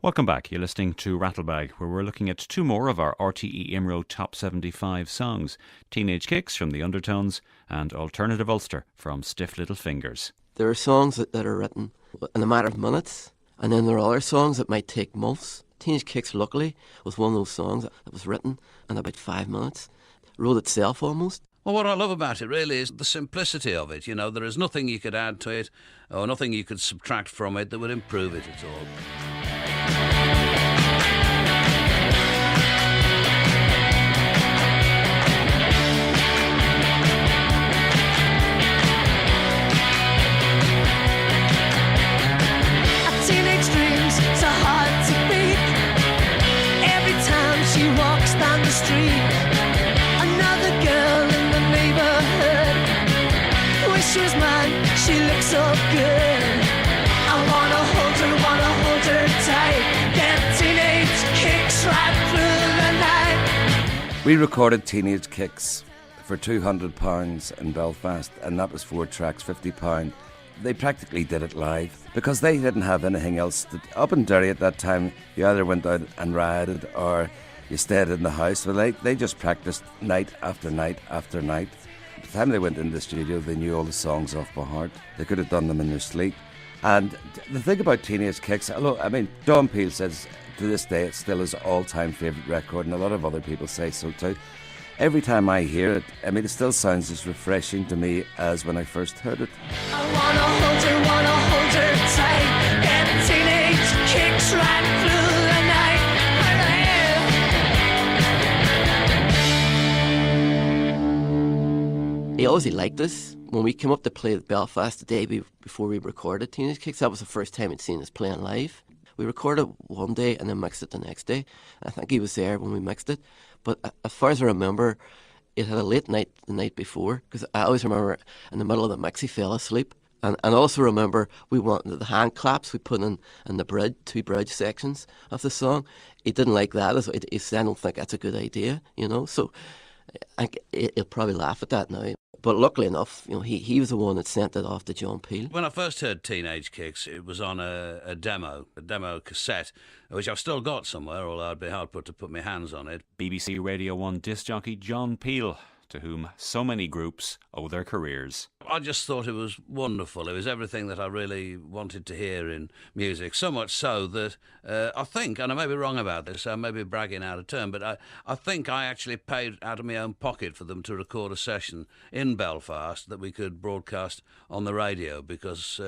Welcome back. You're listening to Rattlebag, where we're looking at two more of our RTE IMRO Top 75 songs, Teenage Kicks from The Undertones and Alternative Ulster from Stiff Little Fingers. There are songs that are written in a matter of minutes, and then there are other songs that might take months. Teenage Kicks, luckily, was one of those songs that was written in about 5 minutes. Wrote itself almost. Well, what I love about it really is the simplicity of it. You know, there is nothing you could add to it or nothing you could subtract from it that would improve it at all. A teenage dream's so hard to beat. Every time she walks down the street, another girl in the neighborhood. Wish she was mine, she looks so good. I wanna hold her tight. Get teenage kicks right through the night. We recorded Teenage Kicks for £200 in Belfast, and that was 4 tracks, £50. They practically did it live because they didn't have anything else. Up in Derry at that time, you either went out and rioted or you stayed in the house. Well, they just practiced night after night after night. By the time they went in the studio, they knew all the songs off by heart. They could have done them in their sleep. And the thing about Teenage Kicks, I mean, John Peel says to this day it's still his all-time favourite record, and a lot of other people say so too. Every time I hear it, I mean, it still sounds as refreshing to me as when I first heard it. I wanna hold her tight. Get teenage kicks right through the night. He always liked us. When we came up to play at Belfast the day before we recorded Teenage Kicks, that was the first time he'd seen us playing live. We recorded one day and then mixed it the next day. I think he was there when we mixed it. But as far as I remember, it had a late night the night before, because I always remember in the middle of the mix he fell asleep. And also remember we wanted the hand claps we put in the bridge, 2 bridge sections of the song. He didn't like that. He said, I don't think that's a good idea, you know. So he'll probably laugh at that now. But luckily enough, you know, he was the one that sent it off to John Peel. When I first heard Teenage Kicks, it was on a demo cassette, which I've still got somewhere, although I'd be hard put to put my hands on it. BBC Radio 1 disc jockey John Peel, to whom so many groups owe their careers. I just thought it was wonderful. It was everything that I really wanted to hear in music, so much so that I think, and I may be wrong about this, I may be bragging out of turn, but I think I actually paid out of my own pocket for them to record a session in Belfast that we could broadcast on the radio, because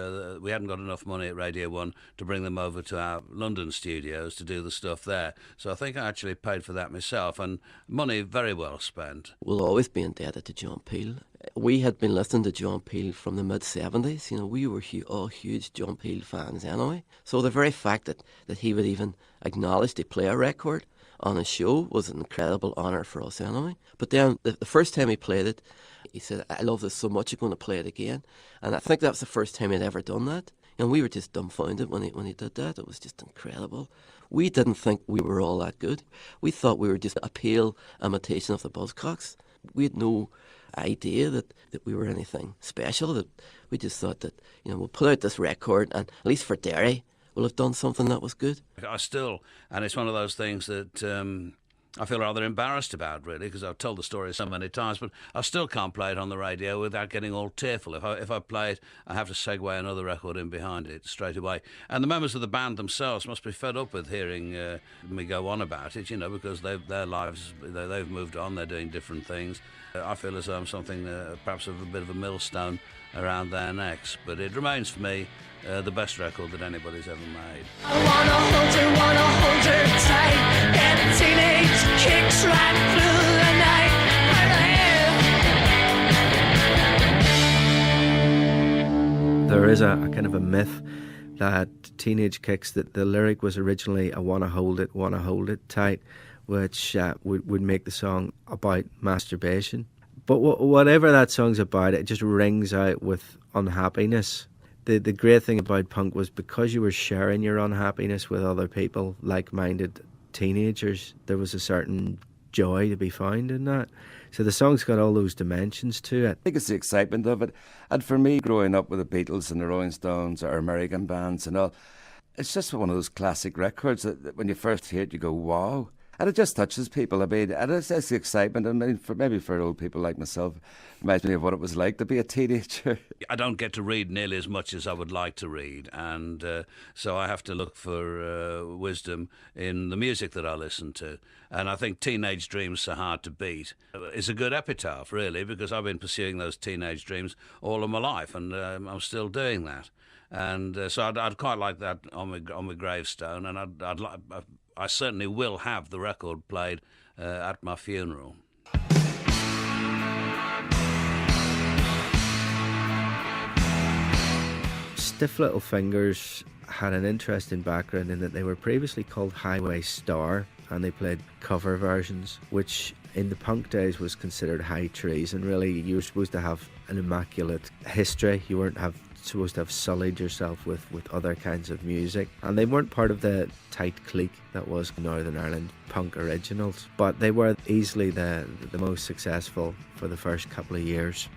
we hadn't got enough money at Radio 1 to bring them over to our London studios to do the stuff there. So I think I actually paid for that myself, and money very well spent. We'll always be indebted to John Peel. We had been listening to John Peel from the mid-70s. You know, we were all huge John Peel fans anyway. So the very fact that he would even acknowledge to play a record on his show was an incredible honour for us anyway. But then the first time he played it, he said, I love this so much, I'm going to play it again. And I think that was the first time he'd ever done that. And we were just dumbfounded when he did that. It was just incredible. We didn't think we were all that good. We thought we were just a pale imitation of the Buzzcocks. We had no idea that we were anything special. That we just thought that, you know, we'll put out this record and at least for Derry we'll have done something that was good. I still, and it's one of those things that I feel rather embarrassed about, really, because I've told the story so many times, but I still can't play it on the radio without getting all tearful. If I play it, I have to segue another record in behind it straight away. And the members of the band themselves must be fed up with hearing me go on about it, you know, because their lives, they've moved on, they're doing different things. I feel as though I'm something, perhaps of a bit of a millstone around their necks, but it remains for me the best record that anybody's ever made. I wanna hold her tight. Get teenage kicks right through the night. There is a kind of a myth that Teenage Kicks, that the lyric was originally I wanna hold it tight, which would make the song about masturbation. But whatever that song's about, it just rings out with unhappiness. The great thing about punk was because you were sharing your unhappiness with other people, like-minded teenagers, there was a certain joy to be found in that. So the song's got all those dimensions to it. I think it's the excitement of it. And for me, growing up with the Beatles and the Rolling Stones or American bands and all, It's just one of those classic records that when you first hear it, you go, wow. And it just touches people. I mean, and it's the excitement. I mean, maybe for old people like myself, it reminds me of what it was like to be a teenager. I don't get to read nearly as much as I would like to read, and so I have to look for wisdom in the music that I listen to. And I think Teenage Dreams So Hard to Beat is a good epitaph, really, because I've been pursuing those teenage dreams all of my life, and I'm still doing that. And so I'd quite like that on my gravestone, and I certainly will have the record played at my funeral. Stiff Little Fingers had an interesting background in that they were previously called Highway Star, and they played cover versions, which in the punk days was considered high treason. Really, you were supposed to have an immaculate history. You weren't supposed to have sullied yourself with other kinds of music, and they weren't part of the tight clique that was Northern Ireland punk originals, but they were easily the most successful for the first couple of years.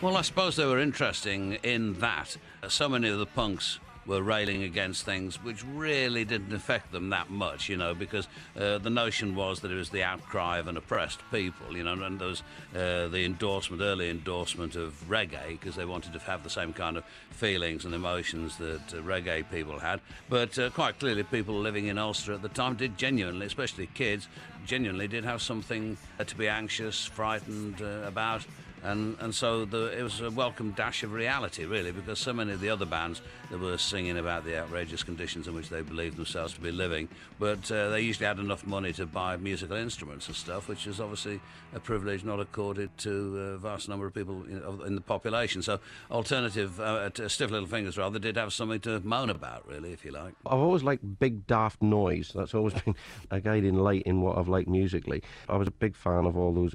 Well, I suppose they were interesting in that so many of the punks were railing against things which really didn't affect them that much, because the notion was that it was the outcry of an oppressed people, and there was the early endorsement of reggae, because they wanted to have the same kind of feelings and emotions that reggae people had. But quite clearly, people living in Ulster at the time did genuinely, especially kids, genuinely did have something to be anxious, frightened about. And so it was a welcome dash of reality, really, because so many of the other bands that were singing about the outrageous conditions in which they believed themselves to be living, but they usually had enough money to buy musical instruments and stuff, which is obviously a privilege not accorded to a vast number of people in the population. So alternative, Stiff Little Fingers, rather, did have something to moan about, really, if you like. I've always liked big, daft noise. That's always been a guiding light in what I've liked musically. I was a big fan of all those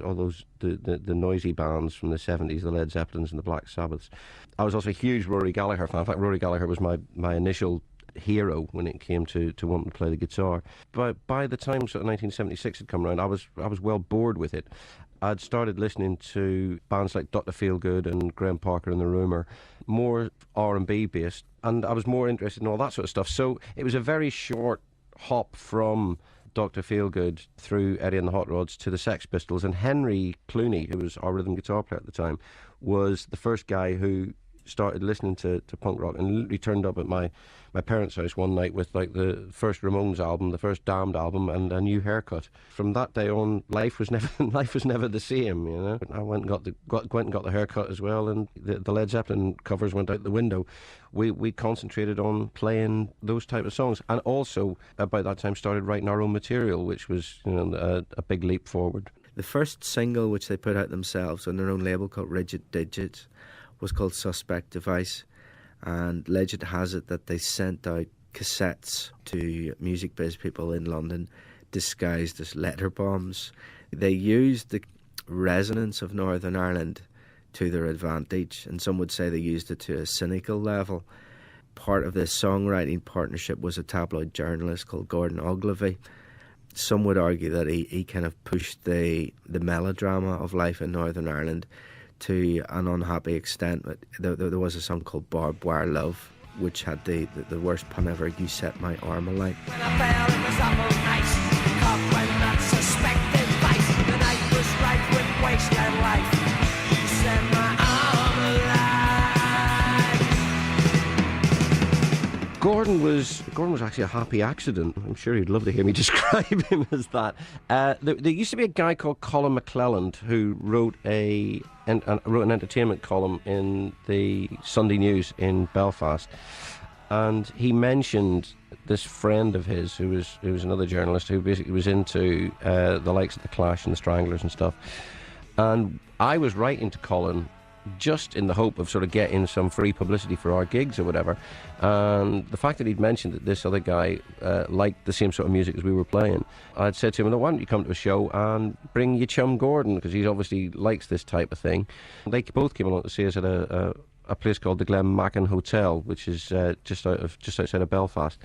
the noisy bands from the 70s, the Led Zeppelins and the Black Sabbaths. I was also a huge Rory Gallagher fan. In fact, Rory Gallagher was my initial hero when it came to wanting to play the guitar. But by the time sort of 1976 had come around, I was well bored with it. I'd started listening to bands like Dr. Feelgood and Graham Parker and the Rumour, more R&B based, and I was more interested in all that sort of stuff. So it was a very short hop from Dr. Feelgood through Eddie and the Hot Rods to the Sex Pistols, and Henry Clooney, who was our rhythm guitar player at the time, was the first guy who started listening to punk rock, and literally turned up at my parents' house one night with like the first Ramones album, the first Damned album, and a new haircut. From that day on, life was never the same. I went and got the haircut as well, and the Led Zeppelin covers went out the window. We concentrated on playing those type of songs, and also about that time started writing our own material, which was a big leap forward. The first single, which they put out themselves on their own label called Rigid Digits, was called Suspect Device, and legend has it that they sent out cassettes to music biz people in London disguised as letter bombs. They used the resonance of Northern Ireland to their advantage, and some would say they used it to a cynical level. Part of this songwriting partnership was a tabloid journalist called Gordon Ogilvy. Some would argue that he kind of pushed the melodrama of life in Northern Ireland to an unhappy extent. There was a song called Barbed Wire Love, which had the worst pun ever, "You Set My Arm Alight." When I fell, it was awful nice. Caught when not suspected vice. The night was ripe with wasteland life. You set my arm alight. Gordon was actually a happy accident. I'm sure he'd love to hear me describe him as that. There used to be a guy called Colin McClelland who wrote an entertainment column in the Sunday News in Belfast, and he mentioned this friend of his who was another journalist who basically was into the likes of the Clash and the Stranglers and stuff. And I was writing to Colin just in the hope of sort of getting some free publicity for our gigs or whatever, and the fact that he'd mentioned that this other guy liked the same sort of music as we were playing, I'd said to him, "Why don't you come to a show and bring your chum Gordon, because he obviously likes this type of thing." They both came along to see us at a place called the Glenmachan Hotel, which is just outside of Belfast.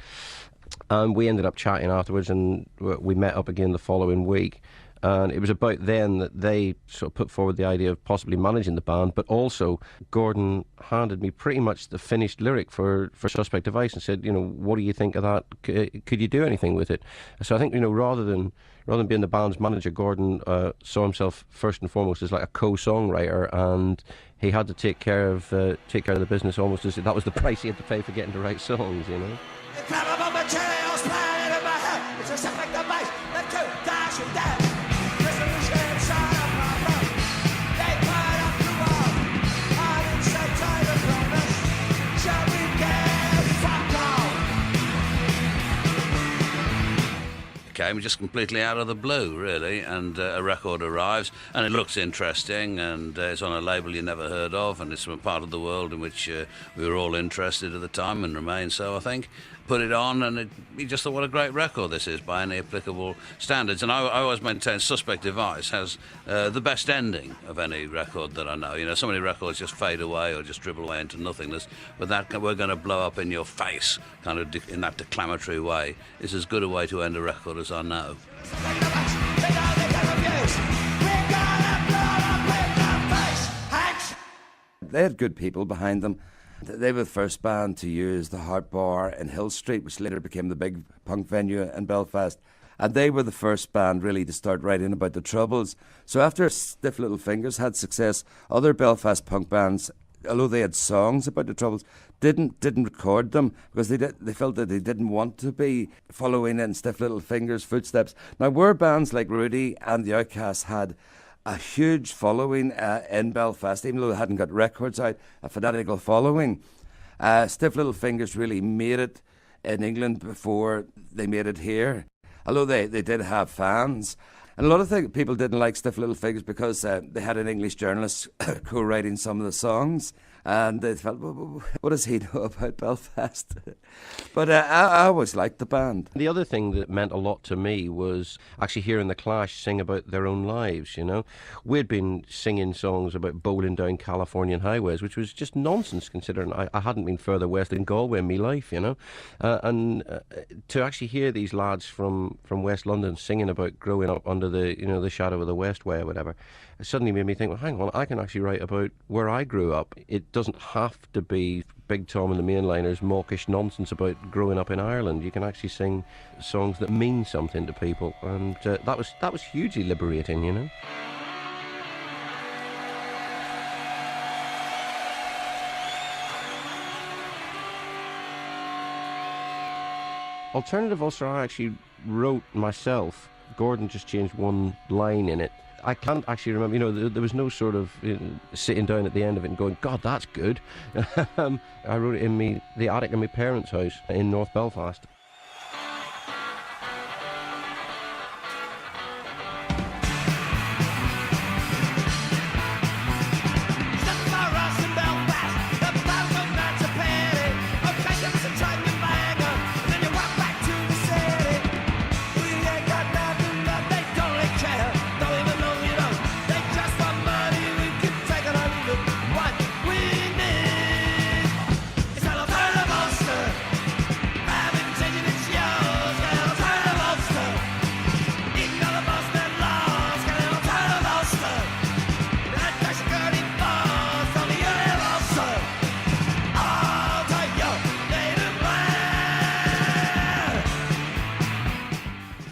And we ended up chatting afterwards, and we met up again the following week. And it was about then that they sort of put forward the idea of possibly managing the band, but also Gordon handed me pretty much the finished lyric for Suspect Device and said, what do you think of that? Could you do anything with it? So I think, rather than being the band's manager, Gordon saw himself first and foremost as like a co-songwriter, and he had to take care of the business almost as that was the price he had to pay for getting to write songs, It's a suspect device that could dash you down. Came just completely out of the blue, really, and a record arrives, and it looks interesting, and it's on a label you never heard of, and it's from a part of the world in which we were all interested at the time and remain so, I think. Put it on, and you just thought, what a great record this is by any applicable standards. And I always maintain Suspect Device has the best ending of any record that I know. So many records just fade away or just dribble away into nothingness, but that we're going to blow up in your face, kind of in that declamatory way, is as good a way to end a record as I know. They had good people behind them. They were the first band to use the Heart Bar in Hill Street, which later became the big punk venue in Belfast. And they were the first band really to start writing about the Troubles. So after Stiff Little Fingers had success, other Belfast punk bands, although they had songs about the Troubles, didn't record them because they felt that they didn't want to be following in Stiff Little Fingers' footsteps. Now, where bands like Rudy and the Outcasts had a huge following in Belfast, even though they hadn't got records out, a fanatical following. Stiff Little Fingers really made it in England before they made it here, although they did have fans. And a lot of people didn't like Stiff Little Fingers because they had an English journalist co-writing some of the songs, and they felt, what does he know about Belfast? But I always liked the band. The other thing that meant a lot to me was actually hearing the Clash sing about their own lives, We'd been singing songs about bowling down Californian highways, which was just nonsense considering I hadn't been further west than Galway in my life, and to actually hear these lads from West London singing about growing up under the shadow of the Westway or whatever, it suddenly made me think, well, hang on, I can actually write about where I grew up. It doesn't have to be Big Tom and the Mainliners mawkish nonsense about growing up in Ireland. You can actually sing songs that mean something to people, and that was hugely liberating, Alternative Ulster I actually wrote myself. Gordon just changed one line in it. I can't actually remember, there was no sort of sitting down at the end of it and going, God, that's good. I wrote it in the attic of my parents' house in North Belfast.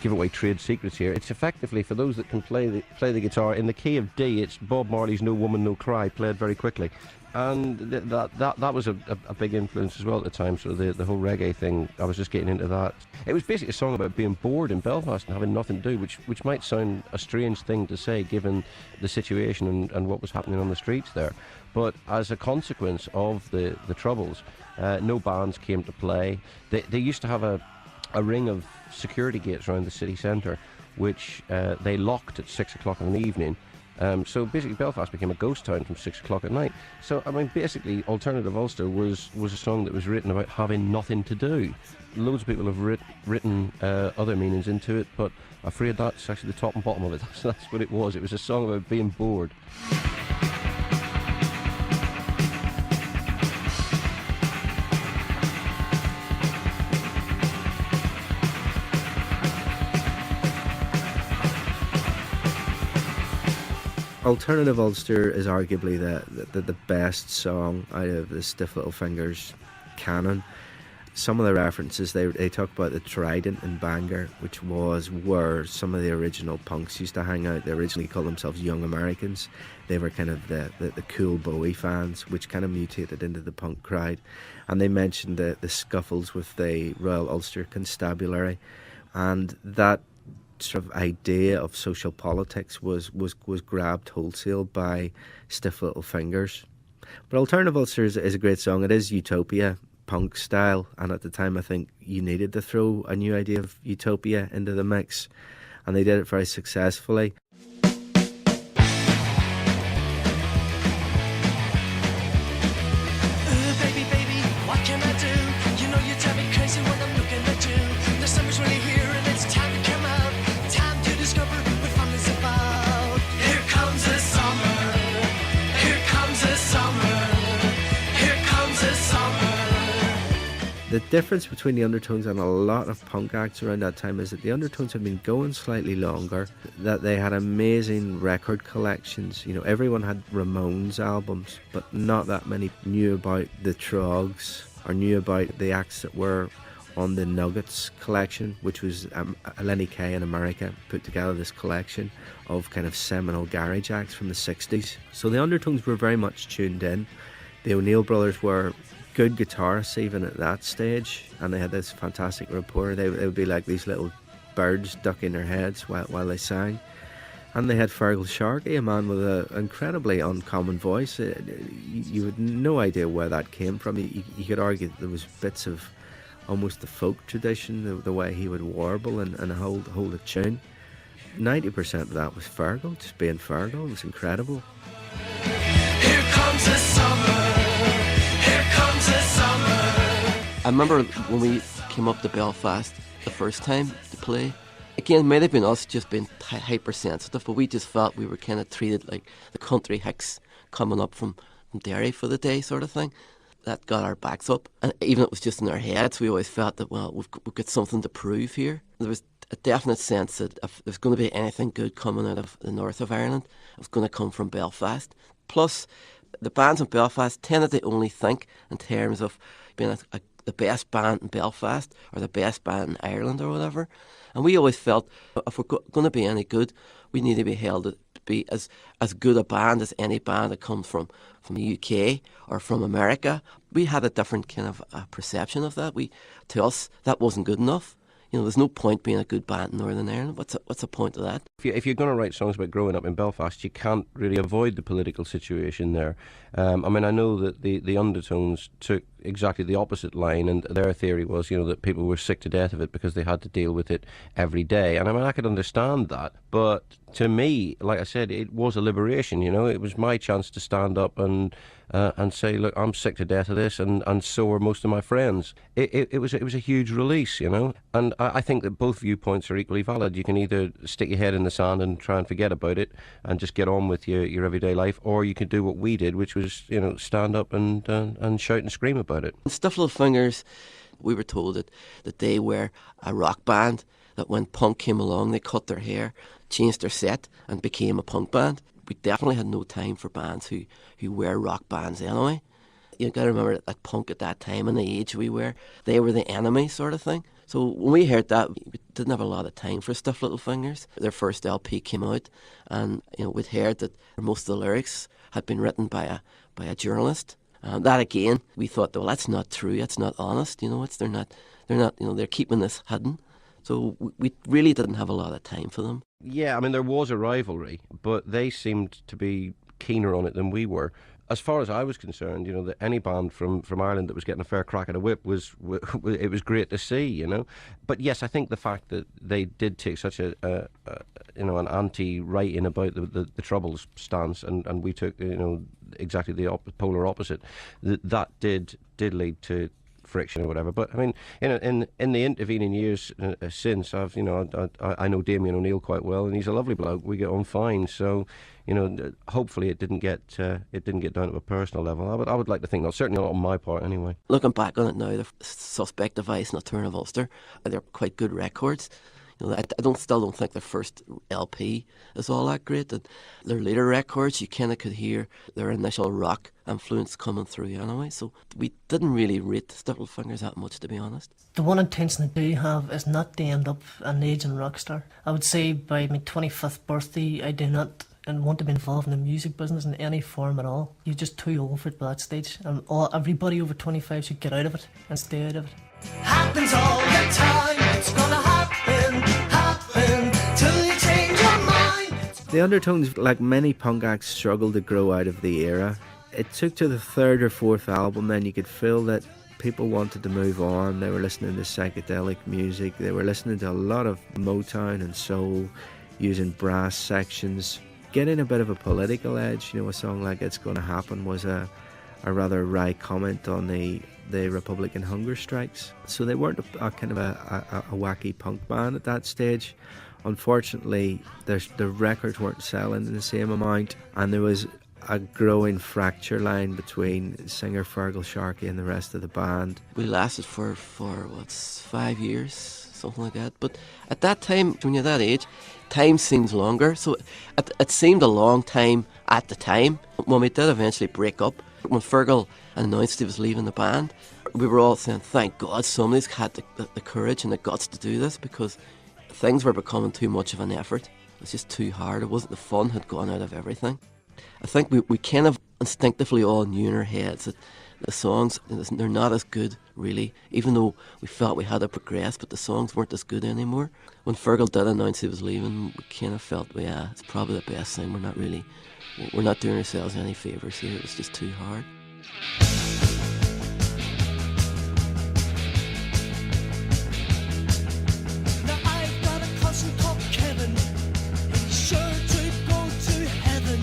Give away trade secrets here. It's effectively, for those that can play the guitar, in the key of D, it's Bob Marley's No Woman No Cry, played very quickly. And that was a big influence as well at the time, sort of the whole reggae thing. I was just getting into that. It was basically a song about being bored in Belfast and having nothing to do, which might sound a strange thing to say given the situation and what was happening on the streets there. But as a consequence of the Troubles, no bands came to play. They used to have a ring of security gates around the city centre, which they locked at 6 o'clock in the evening. So basically Belfast became a ghost town from 6 o'clock at night. So, basically Alternative Ulster was a song that was written about having nothing to do. Loads of people have written other meanings into it, but I'm afraid that's actually the top and bottom of it. That's what it was. It was a song about being bored. Alternative Ulster is arguably the best song out of the Stiff Little Fingers canon. Some of the references, they talk about the Trident in Bangor, which was where some of the original punks used to hang out. They originally called themselves Young Americans. They were kind of the cool Bowie fans, which kind of mutated into the punk crowd. And they mentioned the scuffles with the Royal Ulster Constabulary, and that sort of idea of social politics was grabbed wholesale by Stiff Little Fingers. But Alternative Ulster is a great song. It is utopia, punk style, and at the time I think you needed to throw a new idea of utopia into the mix, and they did it very successfully. The difference between the Undertones and a lot of punk acts around that time is that the Undertones had been going slightly longer, that they had amazing record collections. You know, everyone had Ramones albums, but not that many knew about the Trogs or knew about the acts that were on the Nuggets collection, which was Lenny Kaye in America put together this collection of kind of seminal garage acts from the 60s. So the Undertones were very much tuned in. The O'Neill brothers were good guitarists even at that stage, and they had this fantastic rapport. They would be like these little birds ducking their heads while they sang. And they had Fergal Sharkey, a man with an incredibly uncommon voice. You had no idea where that came from. You could argue that there was bits of almost the folk tradition, the way he would warble and hold a tune. 90% of that was Fergal, just being Fergal. It was incredible. Here comes the summer. I remember when we came up to Belfast the first time to play, again, it might have been us just being hypersensitive, but we just felt we were kind of treated like the country hicks coming up from Derry for the day sort of thing. That got our backs up, and even if it was just in our heads, we always felt that, well, we've got something to prove here. There was a definite sense that if there's going to be anything good coming out of the north of Ireland, it was going to come from Belfast. Plus, the bands in Belfast tended to only think in terms of being the best band in Belfast or the best band in Ireland or whatever. And we always felt if we're going to be any good, we need to be held to be as good a band as any band that comes from the UK or from America. We had a different kind of perception of that. To us, that wasn't good enough. You know, there's no point being a good band in Northern Ireland. What's the point of that? If you're going to write songs about growing up in Belfast, you can't really avoid the political situation there. I mean, I know that the Undertones took exactly the opposite line, and their theory was, you know, that people were sick to death of it because they had to deal with it every day. And I mean, I could understand that, but to me, like I said, it was a liberation. You know, it was my chance to stand up and say, look, I'm sick to death of this, and so are most of my friends. It was a huge release, you know, and I think that both viewpoints are equally valid. You can either stick your head in the sand and try and forget about it and just get on with your everyday life, or you could do what we did, which was, you know, stand up and shout and scream about it. Stiff Little Fingers, we were told that they were a rock band, that when punk came along, they cut their hair, changed their set, and became a punk band. We definitely had no time for bands who were rock bands anyway. You've got to remember that punk at that time and the age we were, they were the enemy sort of thing. So when we heard that, we didn't have a lot of time for Stiff Little Fingers. Their first LP came out, and you know, we'd heard that most of the lyrics had been written by a journalist. That again, we thought, well, that's not true. That's not honest. You know, they're not. You know, they're keeping this hidden. So we really didn't have a lot of time for them. Yeah, I mean, there was a rivalry, but they seemed to be keener on it than we were. As far as I was concerned, you know, that any band from Ireland that was getting a fair crack at a whip it was great to see, you know. But yes, I think the fact that they did take such an anti-writing about the Troubles stance, and we took, you know, exactly the polar opposite, that did lead to friction or whatever. But I mean, in the intervening years since, I know Damien O'Neill quite well, and he's a lovely bloke. We get on fine. So, you know, hopefully it didn't get down to a personal level. I would like to think not. Certainly not on my part, anyway. Looking back on it now, the Suspect Device and Alternative Ulster, they're quite good records. You know, I still don't think their first LP is all that great. And their later records, you kind of could hear their initial rock influence coming through anyway. So we didn't really rate Stifle Fingers that much, to be honest. The one intention I do have is not to end up an aging rock star. I would say by my 25th birthday, I do not and want to be involved in the music business in any form at all. You're just too old for it by that stage. And everybody over 25 should get out of it and stay out of it. Happens all the time. It's gonna happen till you change your mind. The Undertones, like many punk acts, struggled to grow out of the era. It took to the third or fourth album, then you could feel that people wanted to move on. They were listening to psychedelic music. They were listening to a lot of Motown and soul, using brass sections, getting a bit of a political edge. You know, a song like It's Gonna Happen was a rather wry comment on the Republican hunger strikes. So they weren't a kind of a wacky punk band at that stage. Unfortunately, the records weren't selling in the same amount, and there was a growing fracture line between singer Fergal Sharkey and the rest of the band. We lasted for 5 years, something like that. But at that time, when you're that age, time seems longer. So it seemed a long time at the time. When we did eventually break up, when Fergal announced he was leaving the band, we were all saying, thank God somebody's had the courage and the guts to do this, because things were becoming too much of an effort. It was just too hard. It wasn't, the fun had gone out of everything. I think we kind of instinctively all knew in our heads that the songs, they're not as good, really, even though we felt we had to progress, but the songs weren't as good anymore. When Fergal did announce he was leaving, we kind of felt, well, yeah, it's probably the best thing. We're not doing ourselves any favours here. It was just too hard. Now I've got a cousin called Kevin. He's sure to go to heaven.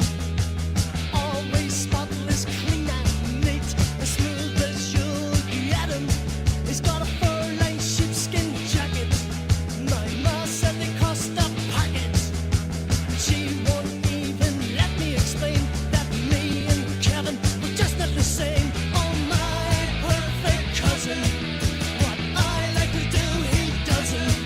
Always spotless, clean and neat, as smooth as you'll get him. He's got a fur-lined sheepskin jacket. My ma said they cost a packet. She won't even let me explain that me and Kevin were just not the same. Oh my perfect cousin, what I like to do he doesn't.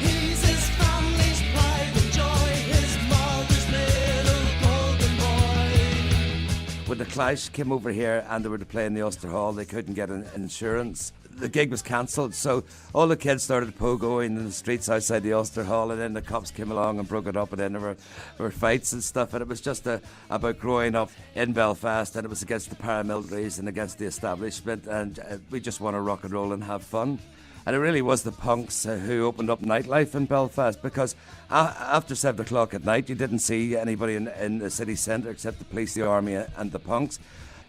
He's his family's pride and joy, his mother's little golden boy. When the Clash came over here and they were to play in the Ulster Hall, they couldn't get insurance. The gig was cancelled, so all the kids started pogoing in the streets outside the Ulster Hall, and then the cops came along and broke it up, and then there were fights and stuff, and it was just about growing up in Belfast, and it was against the paramilitaries and against the establishment, and we just want to rock and roll and have fun. And it really was the punks who opened up nightlife in Belfast, because after 7 o'clock at night you didn't see anybody in the city centre except the police, the army and the punks.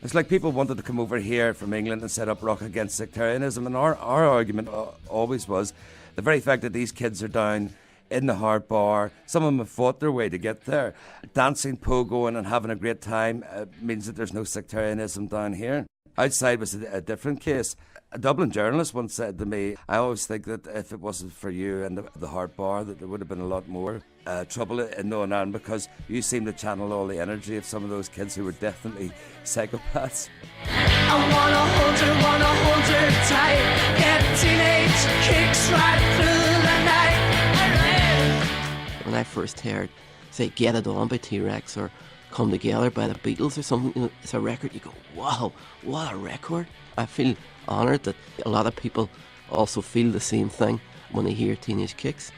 It's like people wanted to come over here from England and set up Rock Against Sectarianism, and our argument always was the very fact that these kids are down in the hard bar, some of them have fought their way to get there. Dancing, pogoing and having a great time means that there's no sectarianism down here. Outside was a different case. A Dublin journalist once said to me, I always think that if it wasn't for you and the hard bar, that there would have been a lot more trouble in Northern Ireland, because you seem to channel all the energy of some of those kids who were definitely psychopaths. I wanna hold her tight. Get teenage kicks right through the night. When I first heard, say, Get It On by T-Rex or Come Together by the Beatles or something, you know, it's a record, you go, wow, what a record. I feel honoured that a lot of people also feel the same thing when they hear Teenage Kicks.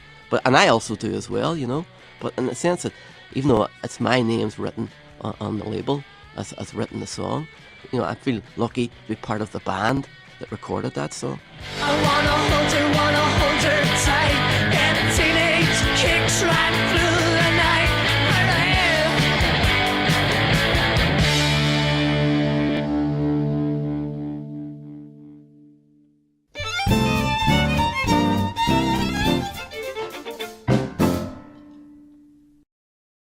And I also do as well, you know. But in the sense that even though it's my name's written on the label, as written the song, you know, I feel lucky to be part of the band that recorded that song. I wanna hold her tight.